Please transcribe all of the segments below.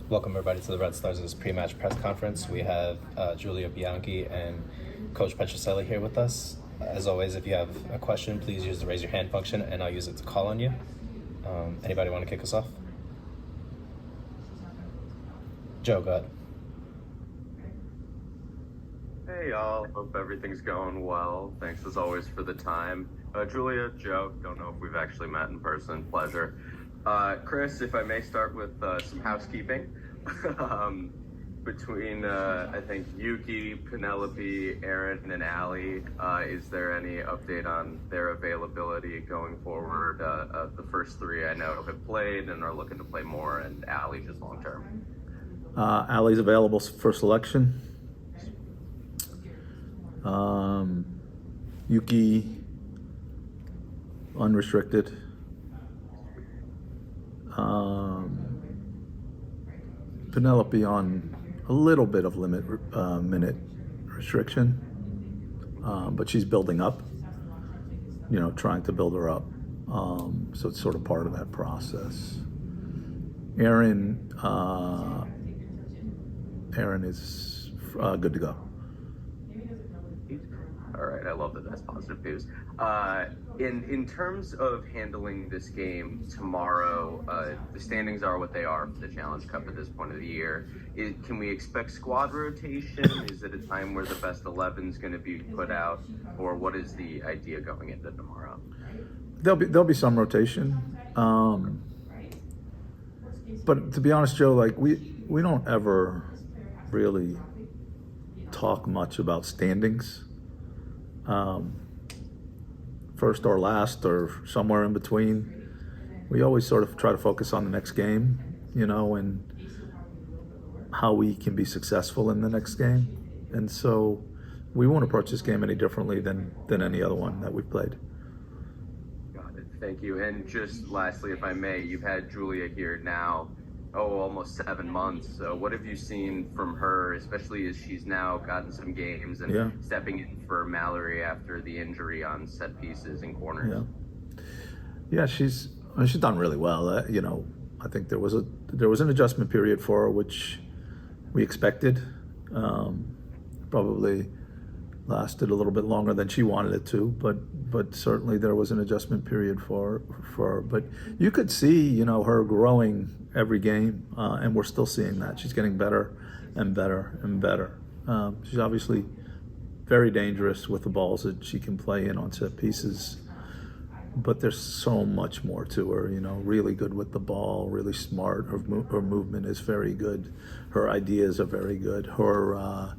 Welcome everybody to the Red Stars' pre-match press conference. We have Julia Bianchi and Coach Petrucelli here with us. As always, if you have a question, please use the raise your hand function and I'll use it to call on you. Anybody want to kick us off? Joe, go ahead. Hey y'all, hope everything's going well. Thanks as always for the time. Julia, Joe, don't know if we've actually met in person, pleasure. Chris, if I may start with some housekeeping. Between, I think, Yuki, Penelope, Aaron, and Allie, is there any update on their availability going forward? The first three I know have played and are looking to play more, and Allie just long term. Allie's available for selection. Yuki, unrestricted. Penelope on a little bit of minute restriction, but she's building up, trying to build her up. So it's sort of part of that process. Aaron is good to go. All right, I love that. That's positive news. In terms of handling this game tomorrow, the standings are what they are for the Challenge Cup at this point of the year. Can we expect squad rotation? Is it a time where the best 11 is going to be put out, or what is the idea going into tomorrow? There'll be some rotation, but to be honest, Joe, we don't ever really talk much about standings. First or last or somewhere in between. We always sort of try to focus on the next game, and how we can be successful in the next game. And so we won't approach this game any differently than any other one that we've played. Got it. Thank you. And just lastly, if I may, you've had Julia here now, almost 7 months. What have you seen from her, especially as she's now gotten some games and stepping in for Mallory after the injury on set pieces and corners? Yeah, she's done really well. I think there was an adjustment period for her, which we expected. Probably lasted a little bit longer than she wanted it to, but certainly there was an adjustment period for her. But you could see, her growing every game, and we're still seeing that. She's getting better and better and better. She's obviously very dangerous with the balls that she can play in on set pieces, but there's so much more to her. Really good with the ball, really smart. Her movement is very good. Her ideas are very good. Her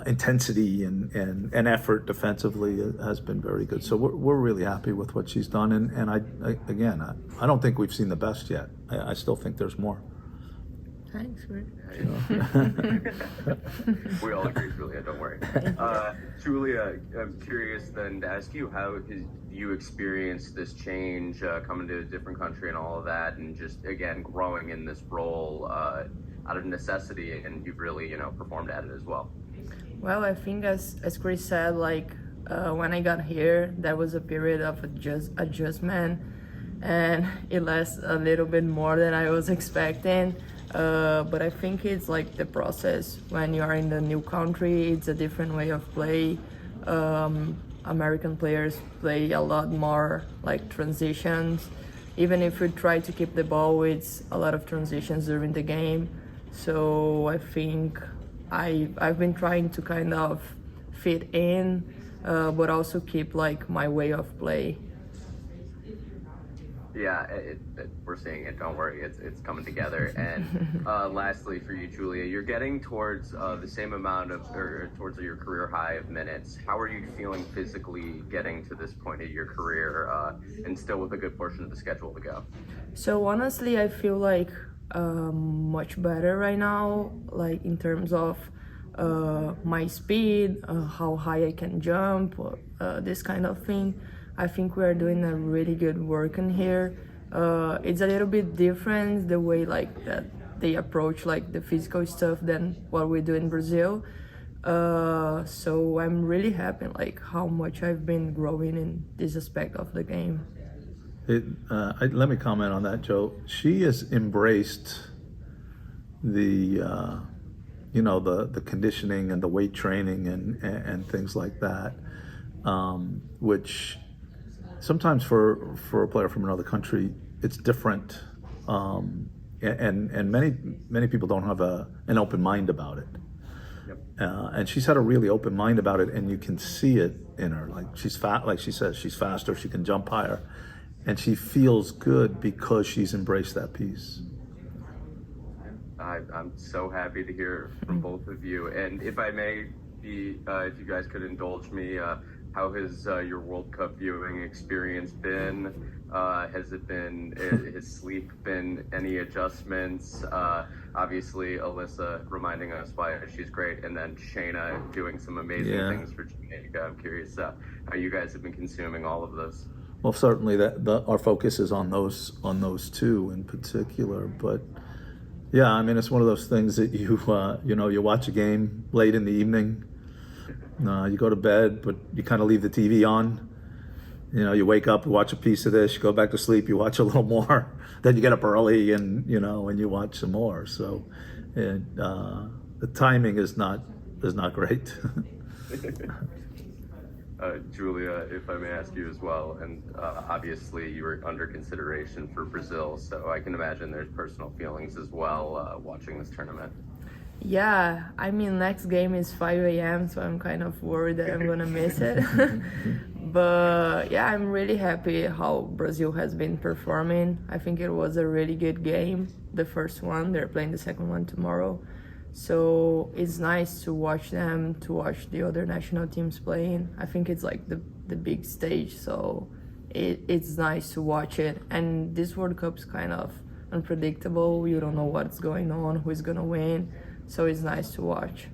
intensity and effort defensively has been very good. So we're really happy with what she's done. And I don't think we've seen the best yet. I still think there's more. Thanks, Rick. We all agree, Julia, don't worry. Julia, I'm curious then to ask you, how you experienced this change, coming to a different country and all of that, and just, again, growing in this role out of necessity, and you've really, performed at it as well. Well, I think as Chris said, when I got here, there was a period of adjustment, and it lasted a little bit more than I was expecting. But I think it's like the process when you are in the new country. It's a different way of play. American players play a lot more like transitions. Even if we try to keep the ball, it's a lot of transitions during the game. So I think I've been trying to kind of fit in, but also keep my way of play. Yeah, we're seeing it. Don't worry, it's coming together. And lastly, for you, Julia, you're getting towards the same amount towards your career high of minutes. How are you feeling physically getting to this point of your career, and still with a good portion of the schedule to go? So honestly, I feel much better right now, in terms of my speed, how high I can jump, this kind of thing. I think we're doing a really good work in here. It's a little bit different the way that they approach the physical stuff than what we do in Brazil. So I'm really happy how much I've been growing in this aspect of the game. Let me comment on that, Joe. She has embraced the conditioning and the weight training and things like that, which sometimes for a player from another country it's different, and many people don't have an open mind about it. Yep. And she's had a really open mind about it, and you can see it in her. Like she's fat, like she says, she's faster, she can jump higher, and she feels good because she's embraced that piece. I'm so happy to hear from both of you. And if I may be, if you guys could indulge me, how has your World Cup viewing experience been? Has sleep been any adjustments? Obviously, Alyssa reminding us why she's great, and then Shayna doing some amazing things for Jamaica. I'm curious how you guys have been consuming all of this. Well, certainly our focus is on those two in particular, but yeah, I mean, it's one of those things that you watch a game late in the evening, you go to bed, but you kind of leave the TV on. You wake up, you watch a piece of this, you go back to sleep, you watch a little more, then you get up early and you watch some more. So the timing is not great. Julia, if I may ask you as well, and obviously you were under consideration for Brazil, so I can imagine there's personal feelings as well watching this tournament. Yeah, I mean, next game is 5 a.m., so I'm kind of worried that I'm gonna miss it. But yeah, I'm really happy how Brazil has been performing. I think it was a really good game, the first one. They're playing the second one tomorrow. So it's nice to watch them, to watch the other national teams playing. I think it's like the big stage, so it's nice to watch it. And this World Cup's kind of unpredictable. You don't know what's going on, who's gonna win. So it's nice to watch.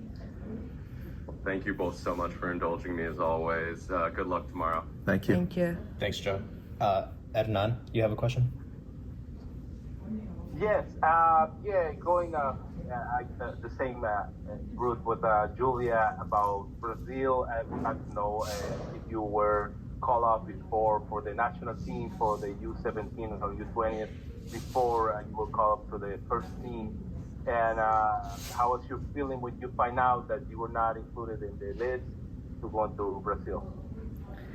Thank you both so much for indulging me as always. Good luck tomorrow. Thank you. Thank you. Thanks, Joe. Hernan, you have a question? Yes, going the same route with Julia about Brazil. I would like to know if you were called up before for the national team, for the U17 or U20, before you were called up to the first team. And how was your feeling when you find out that you were not included in the list to go to Brazil,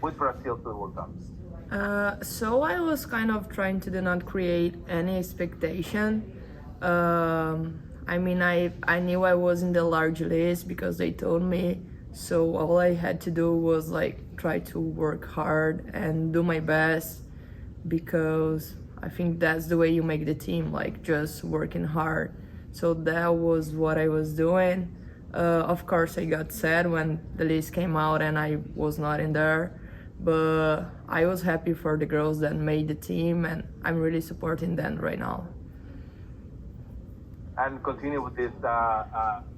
with Brazil to the World Cup? So I was kind of trying to not create any expectation. I mean, I knew I was in the large list because they told me. So all I had to do was like try to work hard and do my best, because I think that's the way you make the team, like just working hard. So that was what I was doing. Of course, I got sad when the list came out and I was not in there. But I was happy for the girls that made the team, and I'm really supporting them right now. And continue with this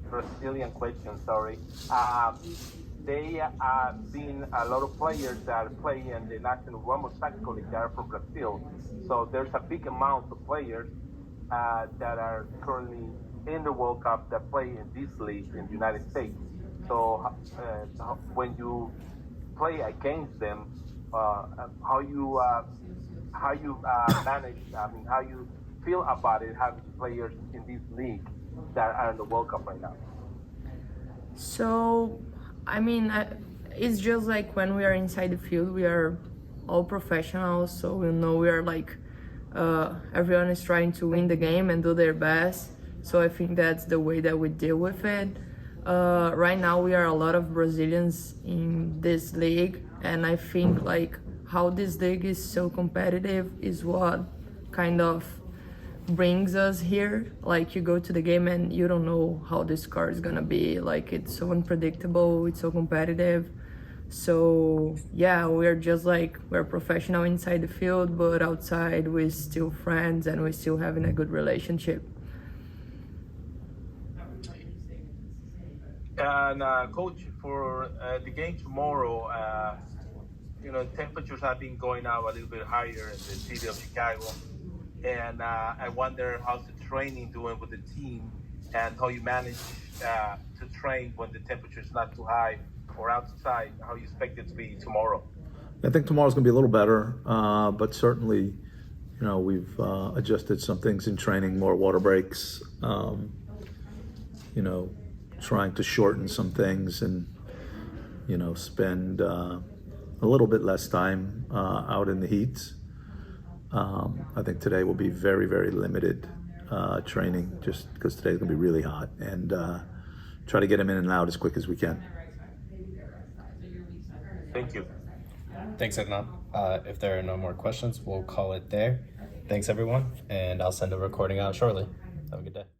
Brazilian question, sorry. They have been a lot of players that play in the National Women's Tactical League that are from Brazil. So there's a big amount of players that are currently in the World Cup that play in this league in the United States. So when you play against them, how you manage? I mean, how you feel about it, having players in this league that are in the World Cup right now? So, I mean, it's just like when we are inside the field, we are all professionals. So we know we are like everyone is trying to win the game and do their best. So I think that's the way that we deal with it. Right now we are a lot of Brazilians in this league, and I think like how this league is so competitive is what kind of brings us here. Like you go to the game and you don't know how the score is gonna be. Like it's so unpredictable, it's so competitive. So yeah, we're just like, we're professional inside the field, but outside we're still friends and we're still having a good relationship. And coach, for the game tomorrow, temperatures have been going out a little bit higher in the city of Chicago, and I wonder how's the training doing with the team, and how you manage to train when the temperature is not too high or outside. How you expect it to be tomorrow? I think tomorrow's going to be a little better, but certainly, we've adjusted some things in training, more water breaks. you know, trying to shorten some things and, you know, spend a little bit less time out in the heats. I think today will be very, very limited training, just because today's gonna be really hot, and try to get them in and out as quick as we can. Thank you. Thanks, Adnan. If there are no more questions, we'll call it there. Thanks, everyone, and I'll send a recording out shortly. Have a good day.